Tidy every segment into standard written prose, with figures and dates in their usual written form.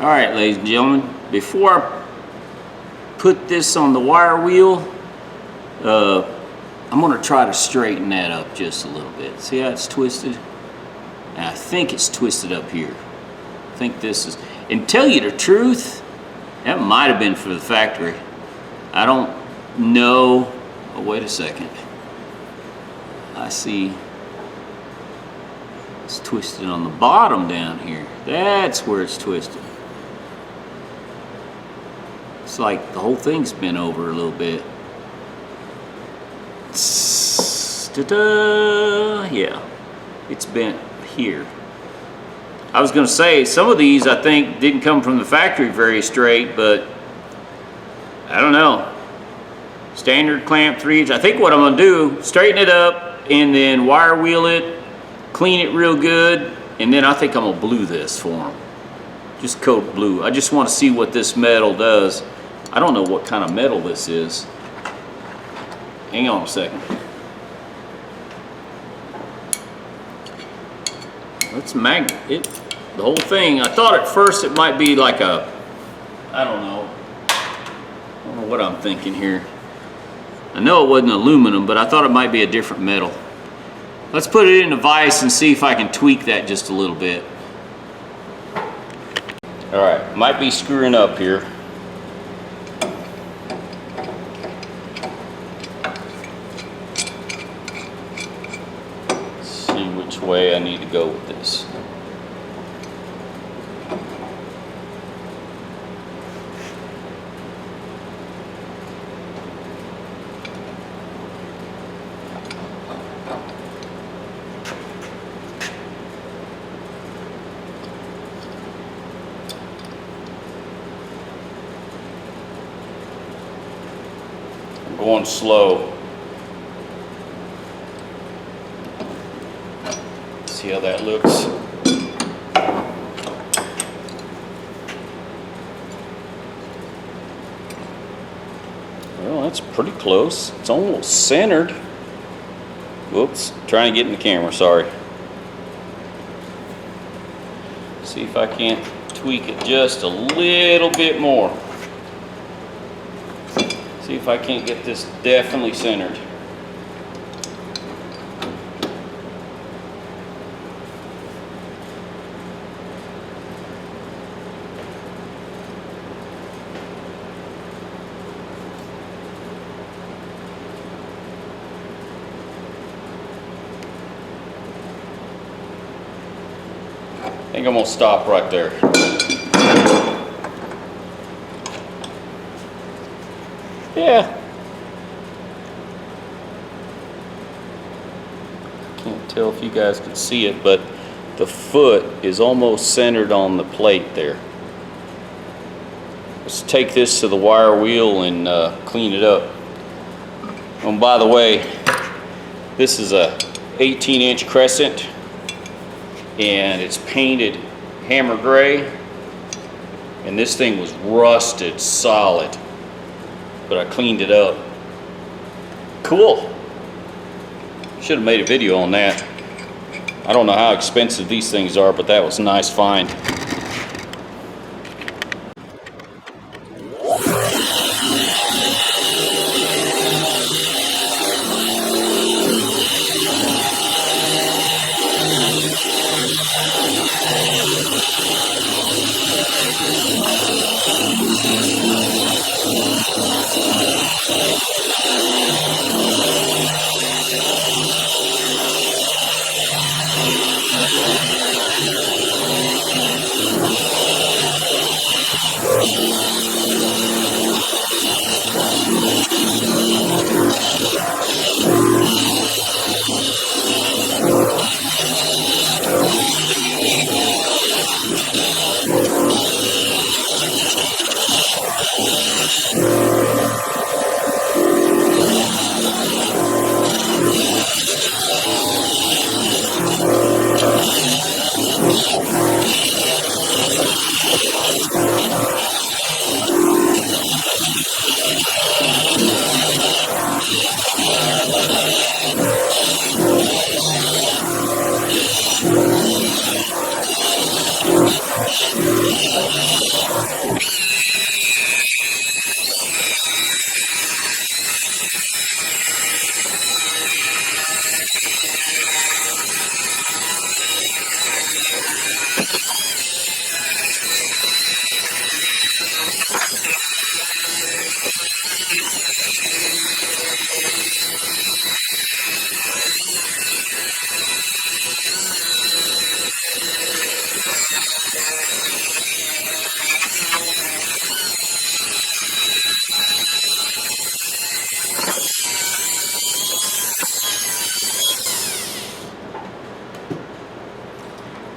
Alright, ladies and gentlemen, before I put this on the wire wheel, I'm going to try to straighten that up just a little bit. See how it's twisted? And I think it's twisted up here. I think this is, and tell you the truth, that might have been for the factory. I don't know. Oh, wait a second. I see it's twisted on the bottom down here. That's where it's twisted. It's like the whole thing's bent over a little bit. Ta-da! Yeah, it's bent here. I was going to say some of these I think didn't come from the factory very straight, but I don't know. Standard clamp 3/8. I think what I'm going to do, straighten it up and then wire wheel it, clean it real good, and then I think I'm going to blue this for them. Just coat blue. I just want to see what this metal does. I don't know what kind of metal this is. Hang on a second. Let's magnet it. The whole thing. I thought at first it might be like a, I don't know what I'm thinking here. I know it wasn't aluminum, but I thought it might be a different metal. Let's put it in a vise and see if I can tweak that just a little bit. All right, might be screwing up here. Which way I need to go with this. I'm going slow. See how that looks. Well, that's pretty close. It's almost centered. Whoops, trying to get in the camera, sorry. See if I can't tweak it just a little bit more. See if I can't get this definitely centered. I think I'm gonna stop right there. Yeah. Can't tell if you guys can see it, but the foot is almost centered on the plate there. Let's take this to the wire wheel and clean it up. And by the way, this is a 18-inch crescent. And it's painted hammer gray, and this thing was rusted solid, but I cleaned it up. Cool. Should have made a video on that. I don't know how expensive these things are, but that was a nice find.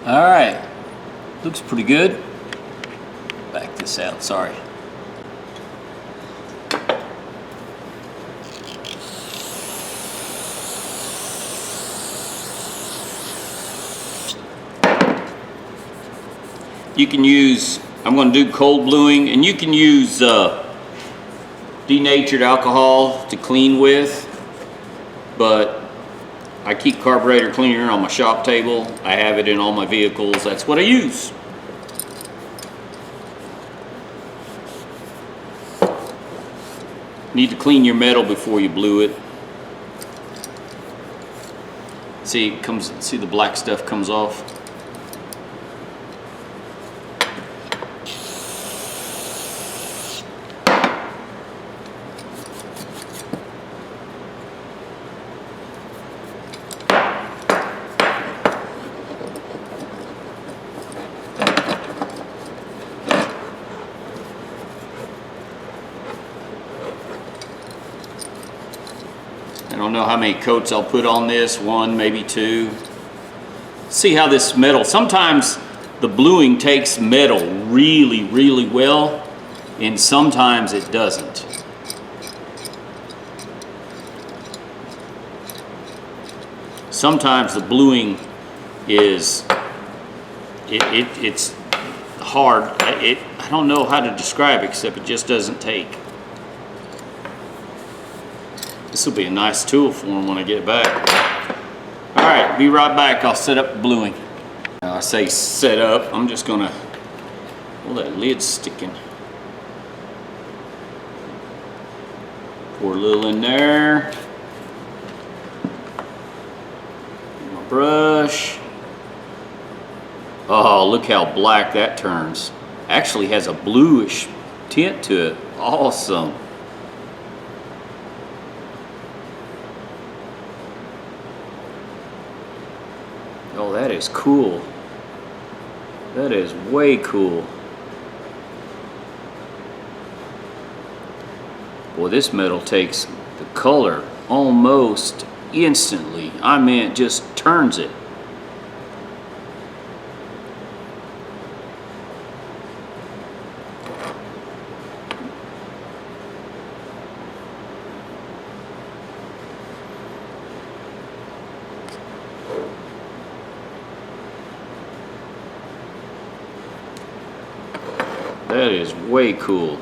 All right, looks pretty good. Back this out, sorry. You can use, I'm going to do cold bluing, and you can use denatured alcohol to clean with, but I keep carburetor cleaner on my shop table. I have it in all my vehicles. That's what I use. Need to clean your metal before you blue it. See, it comes, see the black stuff comes off. I don't know how many coats I'll put on this, one, maybe two. See how this metal, sometimes the bluing takes metal really, really well, and sometimes it doesn't. Sometimes the bluing is, it's hard. I don't know how to describe it except it just doesn't take. This will be a nice tool for him when I get it back. All right, be right back. I'll set up the bluing. Now I say set up, I'm just gonna, well, that lid's sticking. Pour a little in there. My brush. Oh, look how black that turns. Actually has a bluish tint to it. Awesome. Oh, that is cool. That is way cool. Boy, this metal takes the color almost instantly. I mean, it just turns it. That is way cool.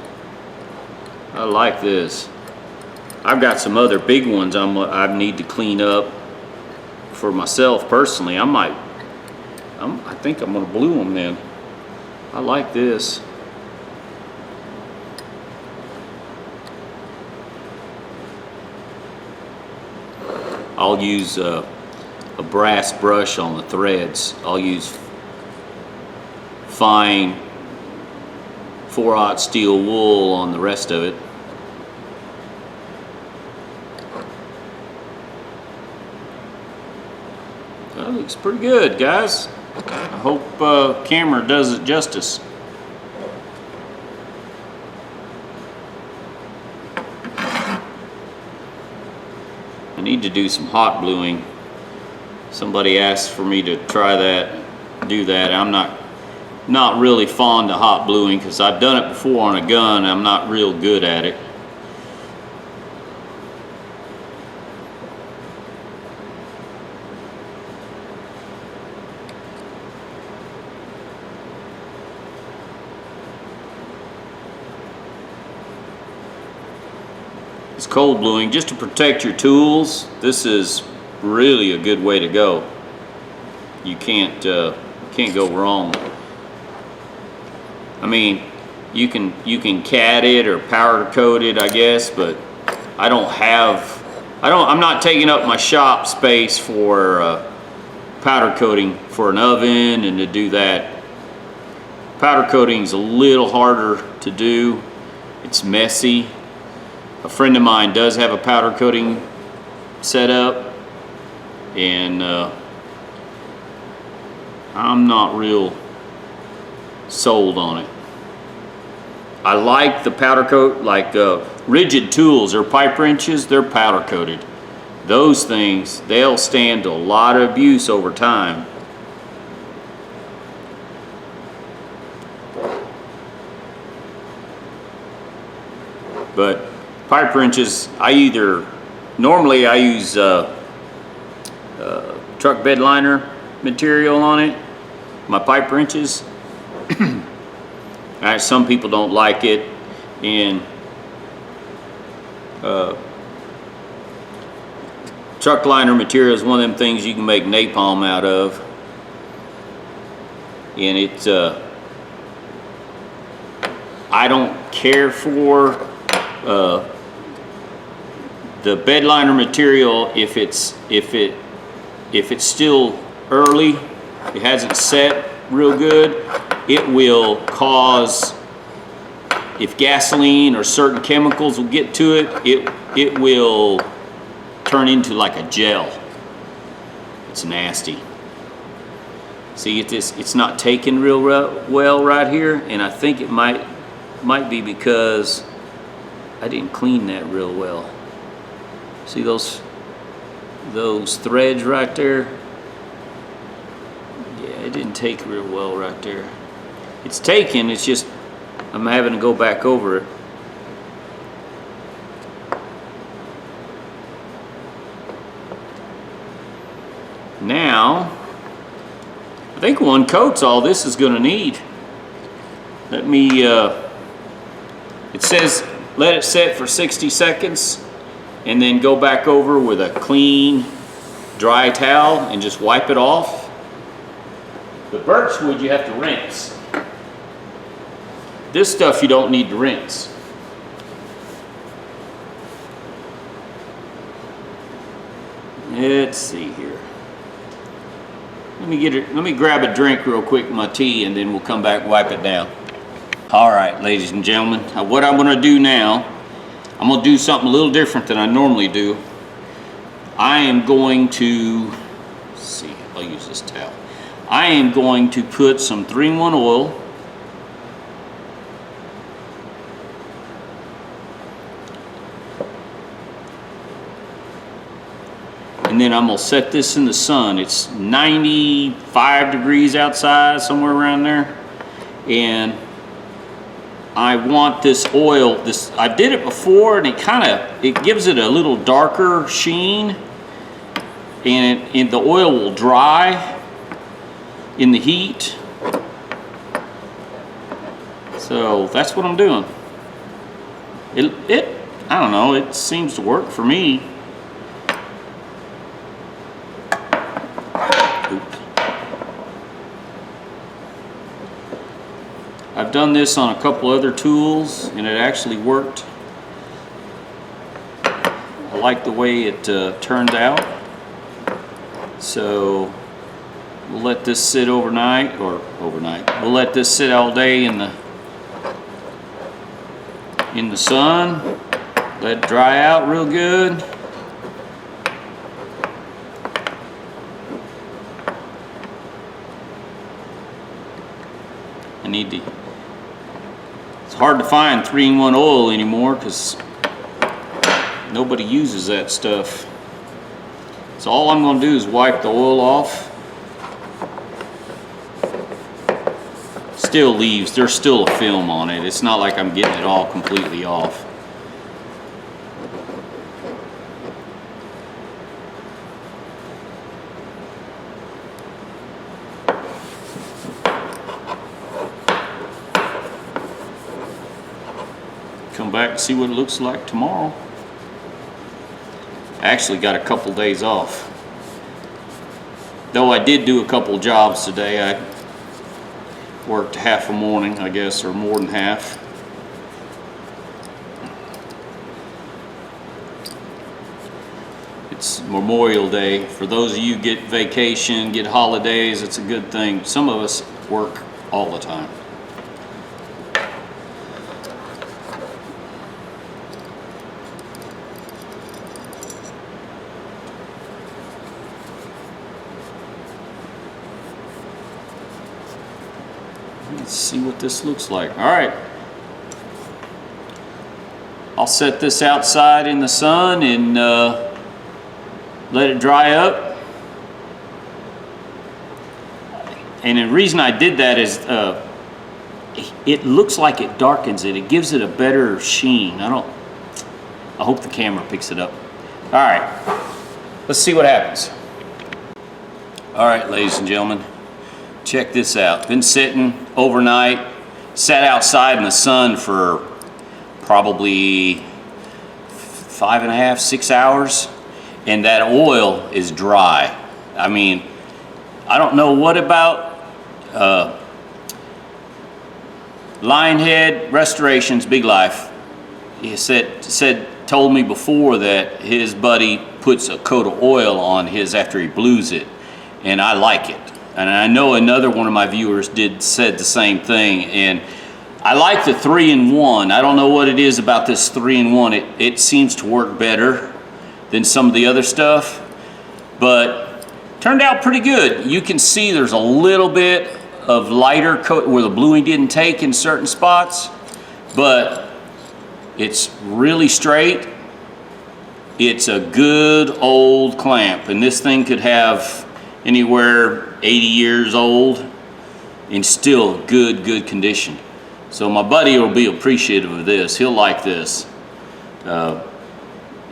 I like this. I've got some other big ones I need to clean up for myself personally. I think I'm gonna blue them then. I like this. I'll use a brass brush on the threads. I'll use fine 4/0 steel wool on the rest of it. That looks pretty good, guys. I hope camera does it justice. I need to do some hot bluing. Somebody asked for me to try that, do that. I'm not really fond of hot bluing because I've done it before on a gun. I'm not real good at it. It's cold bluing just to protect your tools. This is really a good way to go. You can't go wrong. I mean, you can cat it or powder coat it, I guess, but I'm not taking up my shop space for powder coating for an oven and to do that. Powder coating is a little harder to do. It's messy. A friend of mine does have a powder coating set up, and I'm not real sold on it. I like the powder coat, like rigid tools or pipe wrenches, they're powder coated. Those things, they'll stand a lot of abuse over time. But pipe wrenches, normally I use truck bed liner material on it, my pipe wrenches. Some people don't like it, and truck liner material is one of them things you can make napalm out of, and it's I don't care for the bed liner material if it's still early, it hasn't set real good. It will cause, if gasoline or certain chemicals will get to it, it will turn into like a gel. It's nasty. See, it's not taking real well right here, and I think it might be because I didn't clean that real well. See those threads right there? Yeah, it didn't take real well right there. It's taken, it's just I'm having to go back over it. Now, I think one coat's all this is going to need. Let me, it says let it set for 60 seconds and then go back over with a clean, dry towel and just wipe it off. The birchwood you have to rinse. This stuff you don't need to rinse. Let's see here. Let me grab a drink real quick, my tea, and then we'll come back and wipe it down. All right, ladies and gentlemen, what I'm gonna do now, I'm gonna do something a little different than I normally do. I am going to, let's see, I'll use this towel. I am going to put some 3-in-1 oil and then I'm gonna set this in the sun. It's 95 degrees outside, somewhere around there. And I want this oil, I did it before and it gives it a little darker sheen, and the oil will dry in the heat. So that's what I'm doing. I don't know, it seems to work for me. I've done this on a couple other tools and it actually worked. I like the way it turned out. So we'll let this sit overnight. We'll let this sit all day in the sun. Let it dry out real good. It's hard to find 3-in-1 oil anymore because nobody uses that stuff. So all I'm going to do is wipe the oil off. Still leaves, there's still a film on it. It's not like I'm getting it all completely off. Come back and see what it looks like tomorrow. I actually got a couple days off. Though I did do a couple jobs today. I worked half a morning, I guess, or more than half. It's Memorial Day. For those of you get vacation, get holidays, it's a good thing. Some of us work all the time. Let's see what this looks like. All right. I'll set this outside in the sun and let it dry up. And the reason I did that is it looks like it darkens it. It gives it a better sheen. I hope the camera picks it up. All right, let's see what happens. All right, ladies and gentlemen, check this out. Been sitting overnight, sat outside in the sun for probably 5.5, 6 hours, and that oil is dry. I mean, I don't know what about Lionhead Restorations, Big Life. He told me before that his buddy puts a coat of oil on his after he blues it, and I like it. And I know another one of my viewers said the same thing, and I like the 3-in-1. I don't know what it is about this 3-in-1. It seems to work better than some of the other stuff, but turned out pretty good. You can see there's a little bit of lighter coat where the bluing didn't take in certain spots, but it's really straight. It's a good old clamp, and this thing could have anywhere 80 years old and still good condition. So my buddy will be appreciative of this. He'll like this.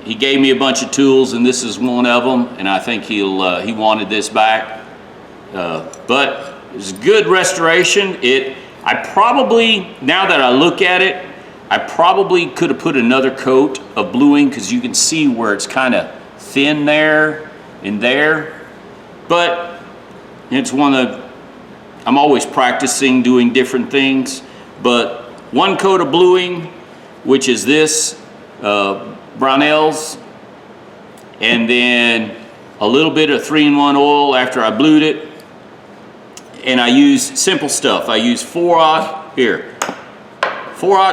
He gave me a bunch of tools, and this is one of them, and I think he wanted this back. But it's good restoration. I probably, now that I look at it, I probably could have put another coat of bluing, because you can see where it's kind of thin there and there. But it's one of, I'm always practicing doing different things. But one coat of bluing, which is this Brownells, and then a little bit of 3-in-1 oil after I blued it. And I use simple stuff. I use 4-aught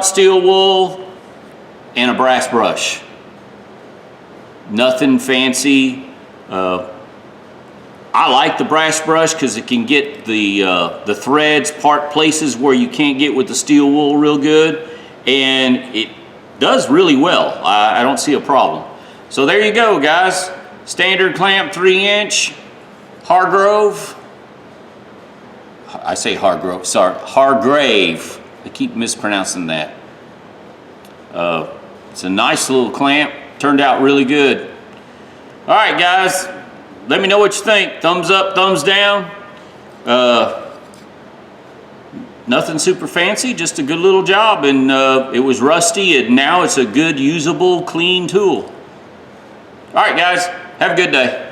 steel wool and a brass brush. Nothing fancy. I like the brass brush because it can get the threads places where you can't get with the steel wool real good, and it does really well. I don't see a problem. So there you go, guys. Standard clamp, 3-inch, Hargrave. I say Hargrave, sorry, Hargrave. I keep mispronouncing that. It's a nice little clamp. Turned out really good. All right, guys. Let me know what you think. Thumbs up, thumbs down. Nothing super fancy, just a good little job. And it was rusty, and now it's a good, usable, clean tool. All right, guys. Have a good day.